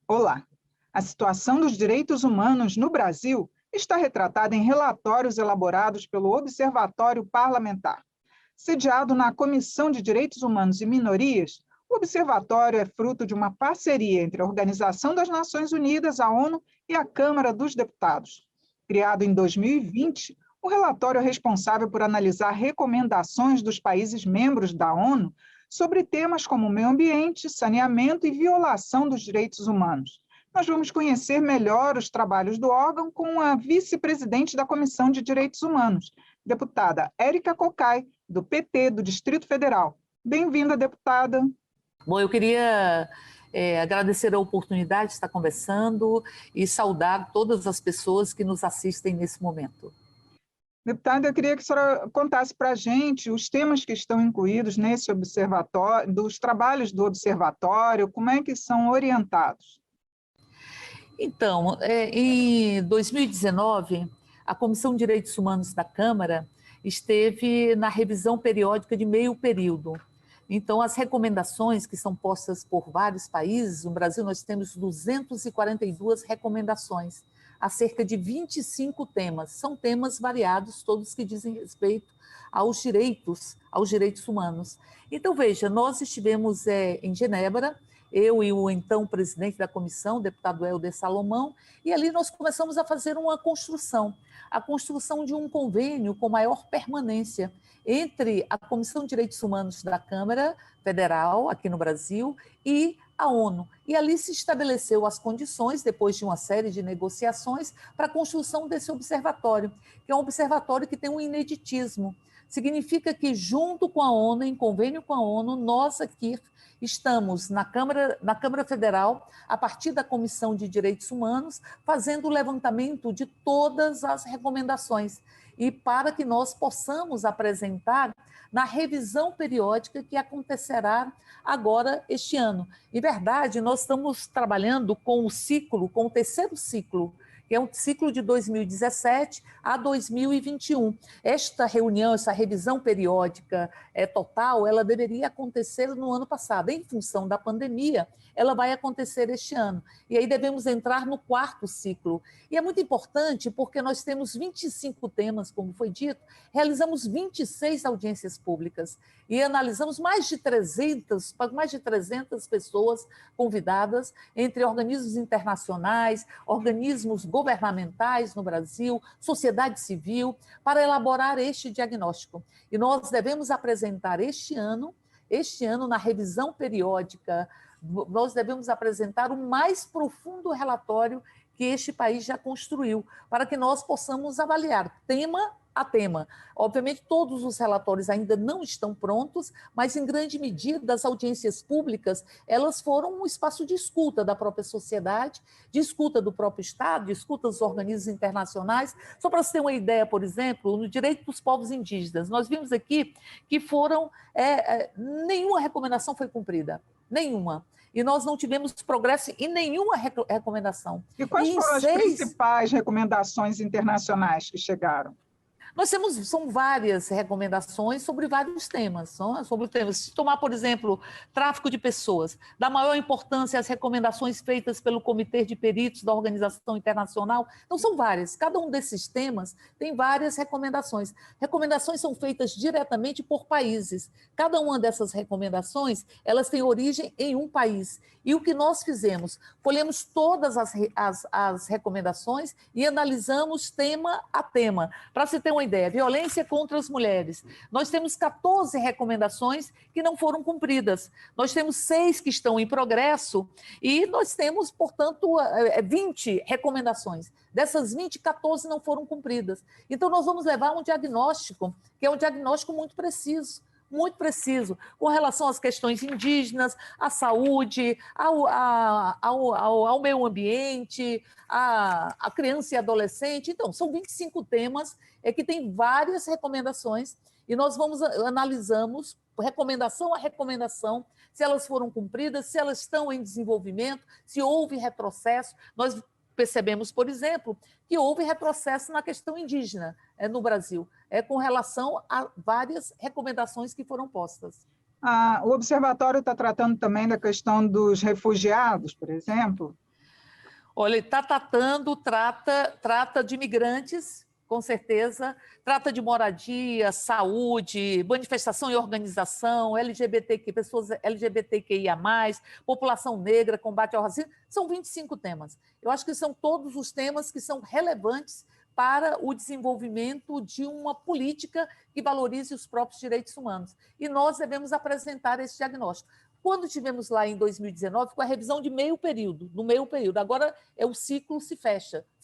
Olá! A situação dos direitos humanos no Brasil está retratada em relatórios elaborados pelo Observatório Parlamentar. Sediado na Comissão de Direitos Humanos e Minorias, o Observatório é fruto de uma parceria entre a Organização das Nações Unidas, a ONU, e a Câmara dos Deputados. Criado em 2020, o relatório é responsável por analisar recomendações dos países membros da ONU sobre temas como meio ambiente, saneamento e violação dos direitos humanos. Nós vamos conhecer melhor os trabalhos do órgão com a vice-presidente da Comissão de Direitos Humanos, deputada Érica Cocai, do PT do Distrito Federal. Bem-vinda, deputada. Bom, eu queria agradecer a oportunidade de estar conversando e saudar todas as pessoas que nos assistem nesse momento. Deputada, eu queria que a senhora contasse para a gente os temas que estão incluídos nesse observatório, dos trabalhos do observatório, como é que são orientados? Então, em 2019, a Comissão de Direitos Humanos da Câmara esteve na revisão periódica de meio período. Então, as recomendações que são postas por vários países, no Brasil nós temos 242 recomendações, acerca de 25 temas. São temas variados, todos que dizem respeito aos direitos humanos. Então, veja, nós estivemos em Genebra, eu e o então presidente da comissão, o deputado Helder Salomão, e ali nós começamos a fazer uma construção, a construção de um convênio com maior permanência entre a Comissão de Direitos Humanos da Câmara Federal, aqui no Brasil, e a ONU. E ali se estabeleceu as condições, depois de uma série de negociações, para a construção desse observatório, que é um observatório que tem um ineditismo. Significa que, junto com a ONU, em convênio com a ONU, nós aqui estamos na Câmara Federal, a partir da Comissão de Direitos Humanos, fazendo o levantamento de todas as recomendações, e para que nós possamos apresentar na revisão periódica que acontecerá agora este ano. Em verdade, nós estamos trabalhando com o terceiro ciclo, que é um ciclo de 2017 a 2021. Esta reunião, essa revisão periódica total, ela deveria acontecer no ano passado. Em função da pandemia, ela vai acontecer este ano. E aí devemos entrar no quarto ciclo. E é muito importante porque nós temos 25 temas, como foi dito, realizamos 26 audiências públicas e analisamos mais de 300 pessoas convidadas, entre organismos internacionais, organismos governamentais no Brasil, sociedade civil, para elaborar este diagnóstico. E nós devemos apresentar este ano, na revisão periódica, nós devemos apresentar o mais profundo relatório que este país já construiu, para que nós possamos avaliar tema a tema. Obviamente, todos os relatórios ainda não estão prontos, mas, em grande medida, as audiências públicas, elas foram um espaço de escuta da própria sociedade, de escuta do próprio Estado, de escuta dos organismos internacionais. Só para você ter uma ideia, por exemplo, no direito dos povos indígenas, nós vimos aqui que nenhuma recomendação foi cumprida, nenhuma. E nós não tivemos progresso em nenhuma recomendação. E quais foram as principais recomendações internacionais que chegaram? São várias recomendações sobre vários temas. Se tomar, por exemplo, tráfico de pessoas, dá maior importância às recomendações feitas pelo Comitê de Peritos da Organização Internacional. Então, são várias. Cada um desses temas tem várias recomendações. Recomendações são feitas diretamente por países. Cada uma dessas recomendações, elas têm origem em um país. E o que nós fizemos? Colhemos todas as recomendações e analisamos tema a tema. Para se ter uma ideia, violência contra as mulheres. Nós temos 14 recomendações que não foram cumpridas. Nós temos 6 que estão em progresso e nós temos, portanto, 20 recomendações. Dessas 20, 14 não foram cumpridas. Então, nós vamos levar um diagnóstico, que é um diagnóstico muito preciso, com relação às questões indígenas, à saúde, ao meio ambiente, à criança e adolescente. Então, são 25 temas que tem várias recomendações e nós analisamos recomendação a recomendação, se elas foram cumpridas, se elas estão em desenvolvimento, se houve retrocesso. Nós percebemos, por exemplo, que houve retrocesso na questão indígena no Brasil, com relação a várias recomendações que foram postas. O Observatório está tratando também da questão dos refugiados, por exemplo? Olha, está trata de imigrantes, com certeza, trata de moradia, saúde, manifestação e organização, LGBTQ, pessoas LGBTQIA+, população negra, combate ao racismo, são 25 temas. Eu acho que são todos os temas que são relevantes para o desenvolvimento de uma política que valorize os próprios direitos humanos. E nós devemos apresentar esse diagnóstico. Quando tivemos lá em 2019, com a revisão de meio período, no meio período, agora o ciclo se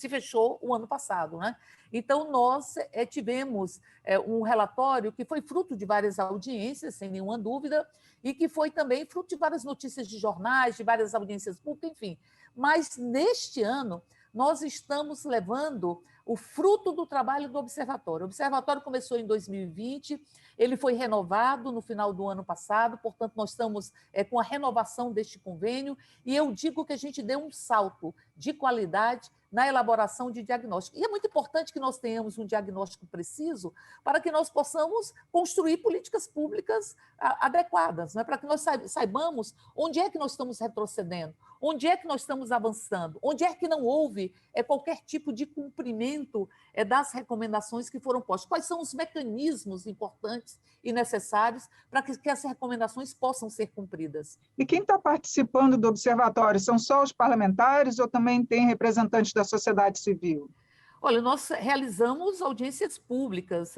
fechou o ano passado, né? Então, nós tivemos um relatório que foi fruto de várias audiências, sem nenhuma dúvida, e que foi também fruto de várias notícias de jornais, de várias audiências públicas, enfim. Mas, neste ano, nós estamos levando o fruto do trabalho do Observatório. O Observatório começou em 2020, ele foi renovado no final do ano passado, portanto, nós estamos com a renovação deste convênio, e eu digo que a gente deu um salto de qualidade na elaboração de diagnóstico. E é muito importante que nós tenhamos um diagnóstico preciso para que nós possamos construir políticas públicas adequadas, né? Para que nós saibamos onde é que nós estamos retrocedendo, onde é que nós estamos avançando, onde é que não houve qualquer tipo de cumprimento das recomendações que foram postas, quais são os mecanismos importantes e necessários para que essas recomendações possam ser cumpridas. E quem está participando do observatório são só os parlamentares ou também tem representantes da sociedade civil? Olha, nós realizamos audiências públicas,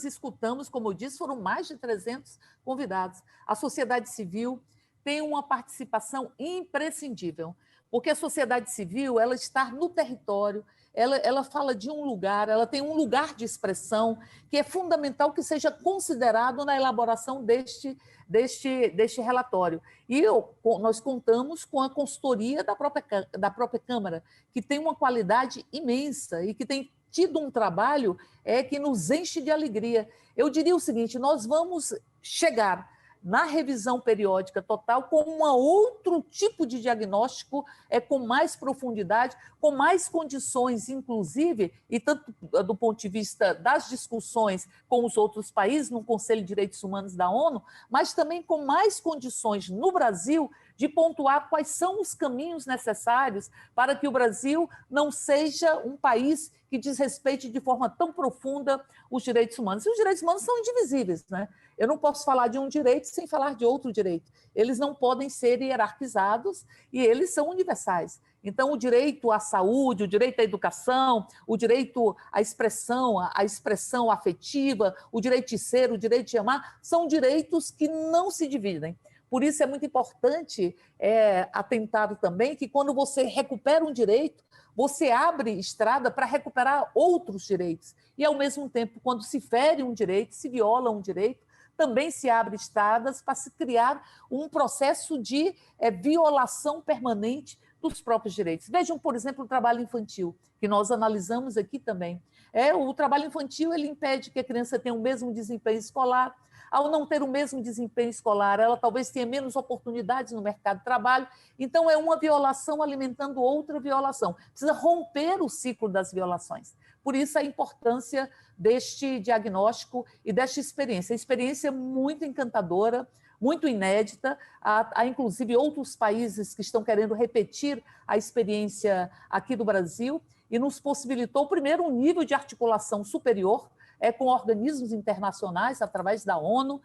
escutamos, como eu disse, foram mais de 300 convidados. A sociedade civil tem uma participação imprescindível, porque a sociedade civil ela está no território, ela fala de um lugar, ela tem um lugar de expressão que é fundamental que seja considerado na elaboração deste relatório. E nós contamos com a consultoria da própria Câmara, que tem uma qualidade imensa e que tem tido um trabalho que nos enche de alegria. Eu diria o seguinte, nós vamos chegar na revisão periódica total com um outro tipo de diagnóstico, com mais profundidade, com mais condições, inclusive, e tanto do ponto de vista das discussões com os outros países, no Conselho de Direitos Humanos da ONU, mas também com mais condições no Brasil de pontuar quais são os caminhos necessários para que o Brasil não seja um país que desrespeite de forma tão profunda os direitos humanos. E os direitos humanos são indivisíveis, né? Eu não posso falar de um direito sem falar de outro direito. Eles não podem ser hierarquizados e eles são universais. Então, o direito à saúde, o direito à educação, o direito à expressão afetiva, o direito de ser, o direito de amar, são direitos que não se dividem. Por isso é muito importante atentar também que quando você recupera um direito, você abre estrada para recuperar outros direitos. E, ao mesmo tempo, quando se fere um direito, se viola um direito, também se abre estradas para se criar um processo de violação permanente dos próprios direitos. Vejam, por exemplo, o trabalho infantil, que nós analisamos aqui também. O trabalho infantil ele impede que a criança tenha o mesmo desempenho escolar. Ao não ter o mesmo desempenho escolar, ela talvez tenha menos oportunidades no mercado de trabalho. Então, é uma violação alimentando outra violação. Precisa romper o ciclo das violações. Por isso, a importância deste diagnóstico e desta experiência. A experiência é muito encantadora, muito inédita. Há, inclusive, outros países que estão querendo repetir a experiência aqui do Brasil e nos possibilitou, primeiro, um nível de articulação superior, com organismos internacionais, através da ONU.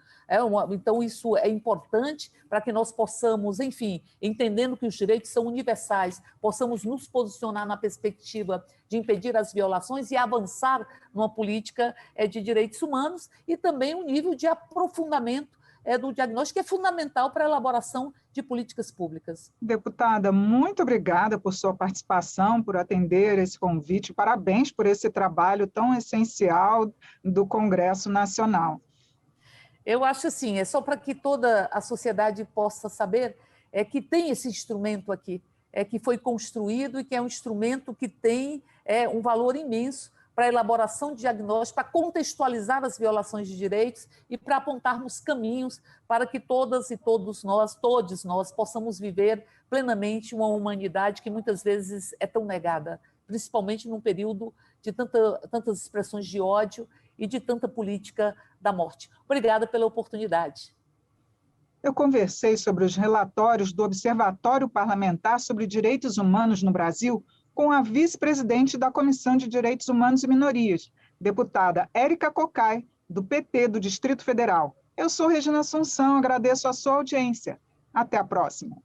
Então, isso é importante para que nós possamos, enfim, entendendo que os direitos são universais, possamos nos posicionar na perspectiva de impedir as violações e avançar numa política de direitos humanos, e também um nível de aprofundamento do diagnóstico, que é fundamental para a elaboração de políticas públicas. Deputada, muito obrigada por sua participação, por atender esse convite. Parabéns por esse trabalho tão essencial do Congresso Nacional. Eu acho assim, é só para que toda a sociedade possa saber que tem esse instrumento aqui, que foi construído e que é um instrumento que tem um valor imenso para a elaboração de diagnóstico, para contextualizar as violações de direitos e para apontarmos caminhos para que todas e todos nós possamos viver plenamente uma humanidade que muitas vezes é tão negada, principalmente num período de tantas expressões de ódio e de tanta política da morte. Obrigada pela oportunidade. Eu conversei sobre os relatórios do Observatório Parlamentar sobre Direitos Humanos no Brasil com a vice-presidente da Comissão de Direitos Humanos e Minorias, deputada Érica Cocai, do PT do Distrito Federal. Eu sou Regina Assunção, agradeço a sua audiência. Até a próxima.